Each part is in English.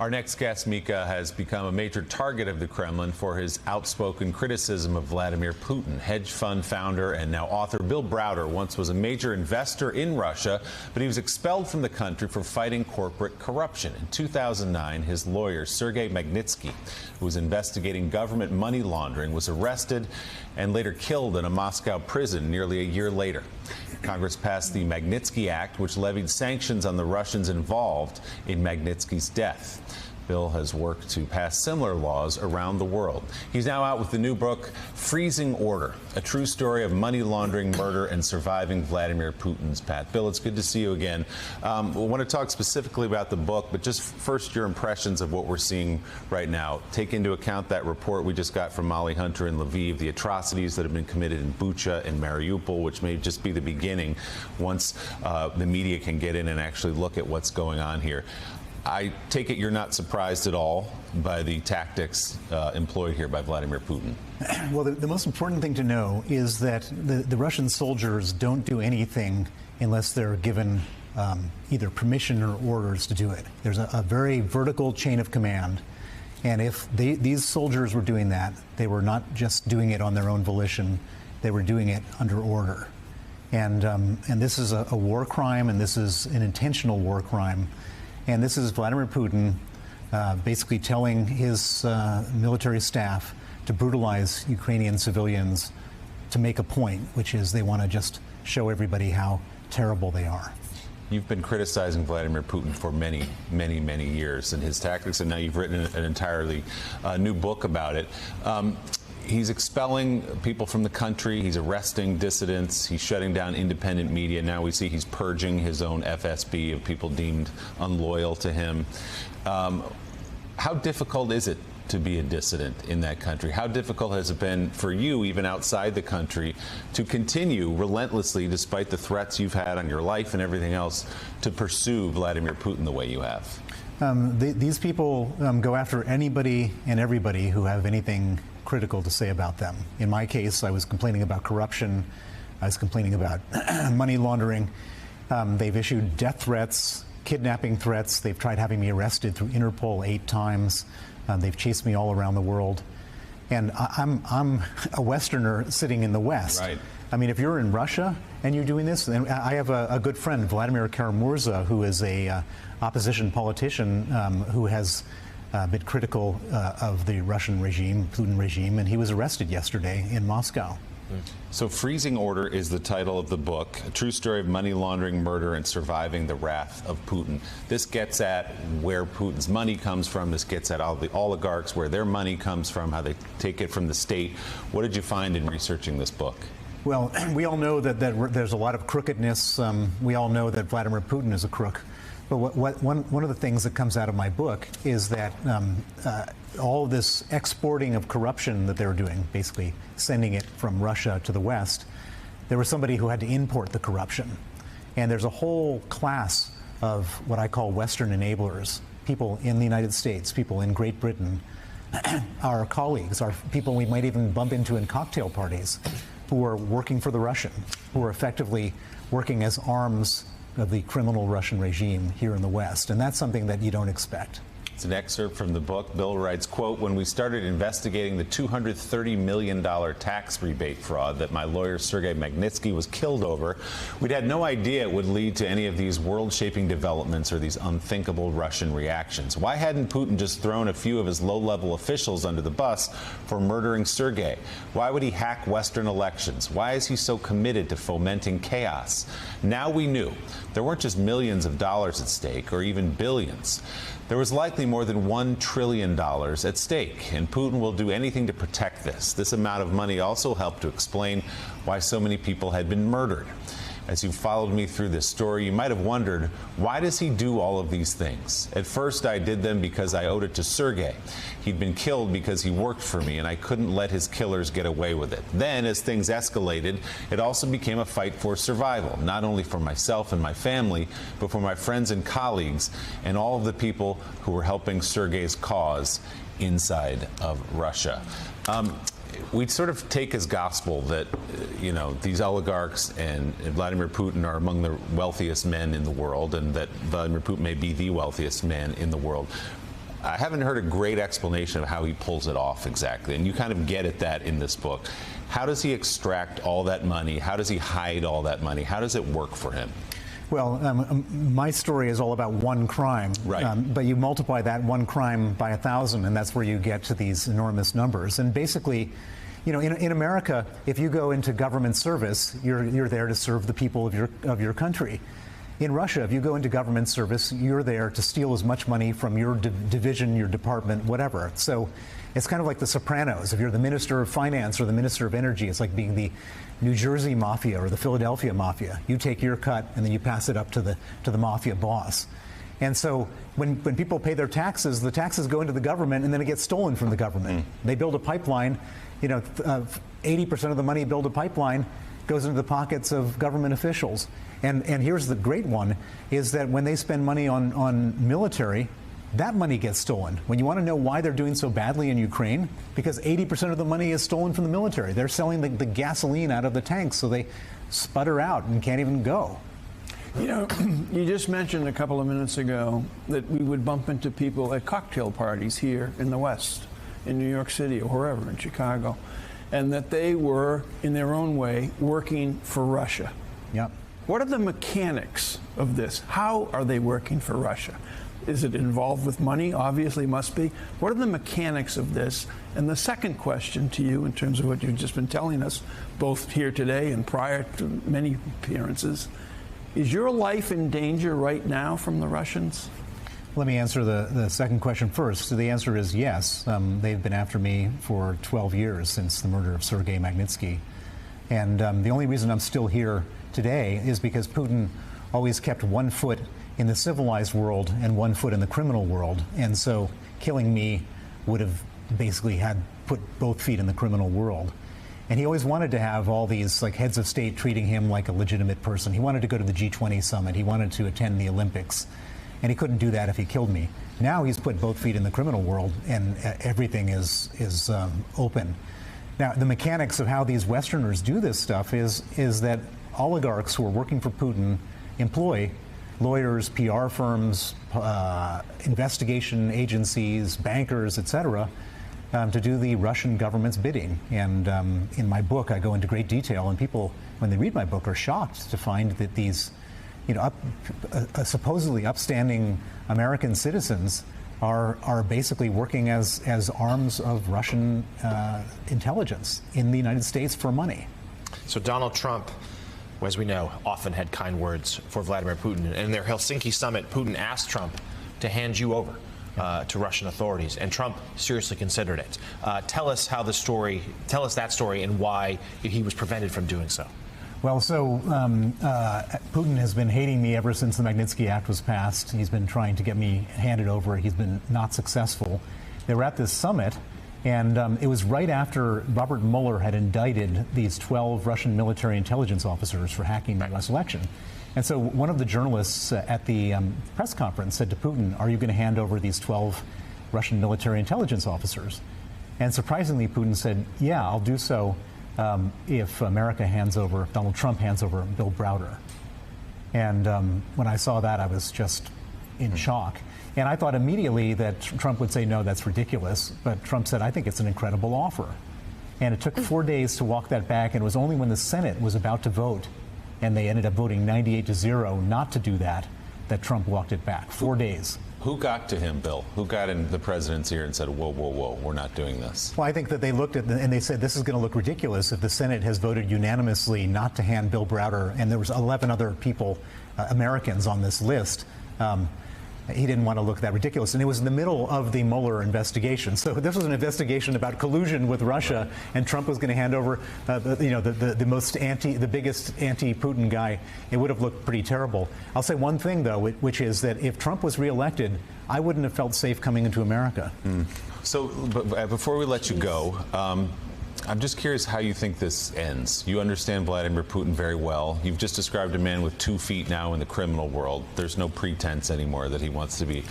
Our next guest, Mika, has become a major target of the Kremlin for his outspoken criticism of Vladimir Putin. Hedge fund founder and now author Bill Browder once was a major investor in Russia, but he was expelled from the country for fighting corporate corruption. In 2009, his lawyer, Sergei Magnitsky, who was investigating government money laundering, was arrested and later killed in a Moscow prison nearly a year later. Congress passed the Magnitsky Act, which levied sanctions on the Russians involved in Magnitsky's death. Bill has worked to pass similar laws around the world. He's now out with the new book, Freezing Order, a true story of money laundering, murder, and surviving Vladimir Putin's path. Bill, it's good to see you again. We want to talk specifically about the book, but just first your impressions of what we're seeing right now. Take into account that report we just got from Molly Hunter in Lviv, the atrocities that have been committed in Bucha and Mariupol, which may just be the beginning once the media can get in and actually look at what's going on here. I take it you're not surprised at all by the tactics employed here by Vladimir Putin. Well, the most important thing to know is that the Russian soldiers don't do anything unless they're given either permission or orders to do it. There's a very vertical chain of command. And if these soldiers were doing that, they were not just doing it on their own volition, they were doing it under order. And this is a war crime, and this is an intentional war crime. And this is Vladimir Putin basically telling his military staff to brutalize Ukrainian civilians to make a point, which is they want to just show everybody how terrible they are. You've been criticizing Vladimir Putin for many, many, many years and his tactics, and now you've written an entirely new book about it. He's expelling people from the country. He's arresting dissidents. He's shutting down independent media. Now we see he's purging his own FSB of people deemed unloyal to him. How difficult is it to be a dissident in that country? How difficult has it been for you, even outside the country, to continue relentlessly, despite the threats you've had on your life and everything else, to pursue Vladimir Putin the way you have? These people go after anybody and everybody who have anything critical to say about them. In my case, I was complaining about corruption. I was complaining about money laundering. They've issued death threats, kidnapping threats. They've tried having me arrested through Interpol 8 times. They've chased me all around the world. And I'm a Westerner sitting in the West. Right. I mean, if you're in Russia and you're doing this, and I have a good friend, Vladimir Kara-Murza, who is a opposition politician who has been critical of the Russian regime, Putin regime, and he was arrested yesterday in Moscow. So Freezing Order is the title of the book, a true story of money laundering, murder, and surviving the wrath of Putin. This gets at where Putin's money comes from. This gets at all the oligarchs, where their money comes from, how they take it from the state. What did you find in researching this book? Well, we all know that there's a lot of crookedness. We all know that Vladimir Putin is a crook. But one of the things that comes out of my book is that all of this exporting of corruption that they were doing, basically sending it from Russia to the West, there was somebody who had to import the corruption. And there's a whole class of what I call Western enablers, people in the United States, people in Great Britain, our colleagues, our people we might even bump into in cocktail parties, who are working for the Russian, who are effectively working as arms of the criminal Russian regime here in the West. And that's something that you don't expect. It's an excerpt from the book. Bill writes, quote, "When we started investigating the $230 million tax rebate fraud that my lawyer Sergei Magnitsky was killed over, we'd had no idea it would lead to any of these world-shaping developments or these unthinkable Russian reactions. Why hadn't Putin just thrown a few of his low-level officials under the bus for murdering Sergei? Why would he hack Western elections? Why is he so committed to fomenting chaos? Now we knew there weren't just millions of dollars at stake, or even billions. There was likely more than $1 trillion at stake, and Putin will do anything to protect this. This amount of money also helped to explain why so many people had been murdered. As you followed me through this story, you might have wondered, why does he do all of these things? At first, I did them because I owed it to Sergei. He'd been killed because he worked for me, and I couldn't let his killers get away with it. Then, as things escalated, it also became a fight for survival, not only for myself and my family, but for my friends and colleagues, and all of the people who were helping Sergei's cause inside of Russia. We sort of take as gospel that, you know, these oligarchs and Vladimir Putin are among the wealthiest men in the world, and that Vladimir Putin may be the wealthiest man in the world. I haven't heard a great explanation of how he pulls it off exactly, and you kind of get at that in this book. How does he extract all that money? How does he hide all that money? How does it work for him? Well, my story is all about one crime, right. But you multiply that one crime by 1,000, and that's where you get to these enormous numbers. And basically, you know, in America, if you go into government service, you're there to serve the people of your country. In Russia, if you go into government service, you're there to steal as much money from your division, your department, whatever. So it's kind of like The Sopranos. If you're the Minister of Finance or the Minister of Energy, it's like being the New Jersey Mafia or the Philadelphia Mafia. You take your cut and then you pass it up to the Mafia boss. And so when people pay their taxes, the taxes go into the government and then it gets stolen from the government. They build a pipeline, you know, 80% of the money build a pipeline goes into the pockets of government officials. And here's the great one, is that when they spend money on military, that money gets stolen. When you want to know why they're doing so badly in Ukraine, because 80% of the money is stolen from the military. They're selling the gasoline out of the tanks, so they sputter out and can't even go. You know, you just mentioned a couple of minutes ago that we would bump into people at cocktail parties here in the West, in New York City or wherever, in Chicago, and that they were, in their own way, working for Russia. Yep. What are the mechanics of this? How are they working for Russia? Is it involved with money? Obviously must be. What are the mechanics of this? And the second question to you, in terms of what you've just been telling us, both here today and prior to many appearances, is your life in danger right now from the Russians? Let me answer the second question first. So the answer is yes. They've been after me for 12 years since the murder of Sergei Magnitsky. And the only reason I'm still here today is because Putin always kept one foot in the civilized world and one foot in the criminal world. And so killing me would have basically had put both feet in the criminal world. And he always wanted to have all these like heads of state treating him like a legitimate person. He wanted to go to the G20 summit. He wanted to attend the Olympics. And he couldn't do that if he killed me. Now he's put both feet in the criminal world, and everything is open. Now, the mechanics of how these Westerners do this stuff is that oligarchs who are working for Putin employ lawyers, PR firms, investigation agencies, bankers, etc., to do the Russian government's bidding. And in my book, I go into great detail, and people, when they read my book, are shocked to find that these, you know, supposedly upstanding American citizens are basically working as arms of Russian intelligence in the United States for money. So Donald Trump, as we know, often had kind words for Vladimir Putin. And in their Helsinki summit, Putin asked Trump to hand you over to Russian authorities, and Trump seriously considered it. Tell us that story and why he was prevented from doing so. Well, so Putin has been hating me ever since the Magnitsky Act was passed. He's been trying to get me handed over. He's been not successful. They were at this summit, and it was right after Robert Mueller had indicted these 12 Russian military intelligence officers for hacking the U.S. election. And so one of the journalists at the press conference said to Putin, "Are you going to hand over these 12 Russian military intelligence officers?" And surprisingly, Putin said, "Yeah, I'll do so if Donald Trump hands over Bill Browder." And when I saw that, I was just in shock. And I thought immediately that Trump would say, "No, that's ridiculous." But Trump said, "I think it's an incredible offer." And it took 4 days to walk that back. And it was only when the Senate was about to vote, and they ended up voting 98-0 not to do that, that Trump walked it back. 4 days. Who got to him, Bill? Who got in the president's ear and said, whoa, whoa, whoa, we're not doing this? Well, I think that they looked at and they said, this is going to look ridiculous if the Senate has voted unanimously not to hand Bill Browder, and there was 11 other people, Americans on this list. He didn't want to look that ridiculous. And it was in the middle of the Mueller investigation. So this was an investigation about collusion with Russia, and Trump was going to hand over, the biggest anti-Putin guy. It would have looked pretty terrible. I'll say one thing, though, which is that if Trump was reelected, I wouldn't have felt safe coming into America. So before we let you go, I'm just curious how you think this ends. You understand Vladimir Putin very well. You've just described a man with 2 feet now in the criminal world. There's no pretense anymore that he wants to be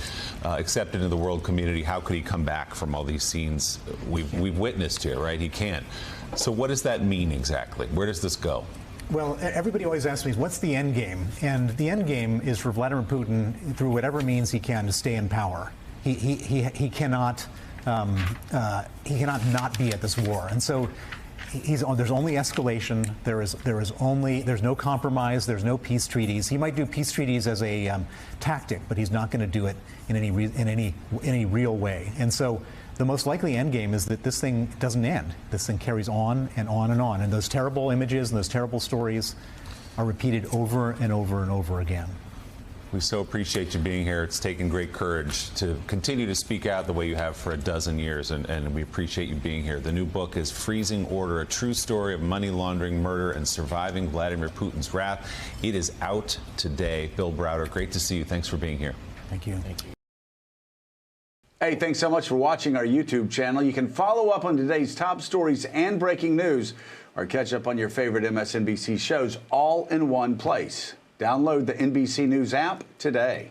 accepted into the world community. How could he come back from all these scenes we've witnessed here, right? He can't. So what does that mean exactly? Where does this go? Well, everybody always asks me, what's the end game? And the end game is for Vladimir Putin, through whatever means he can, to stay in power. he cannot not be at this war. And so there's only escalation. There's no compromise. There's no peace treaties. He might do peace treaties as a tactic, but he's not going to do it in any real way. And so the most likely end game is that this thing doesn't end. This thing carries on and on and on. And those terrible images and those terrible stories are repeated over and over and over again. We so appreciate you being here. It's taken great courage to continue to speak out the way you have for a dozen years, and we appreciate you being here. The new book is Freezing Order, a true story of money laundering, murder, and surviving Vladimir Putin's wrath. It is out today. Bill Browder, great to see you. Thanks for being here. Thank you. Thank you. Hey, thanks so much for watching our YouTube channel. You can follow up on today's top stories and breaking news, or catch up on your favorite MSNBC shows all in one place. Download the NBC News app today.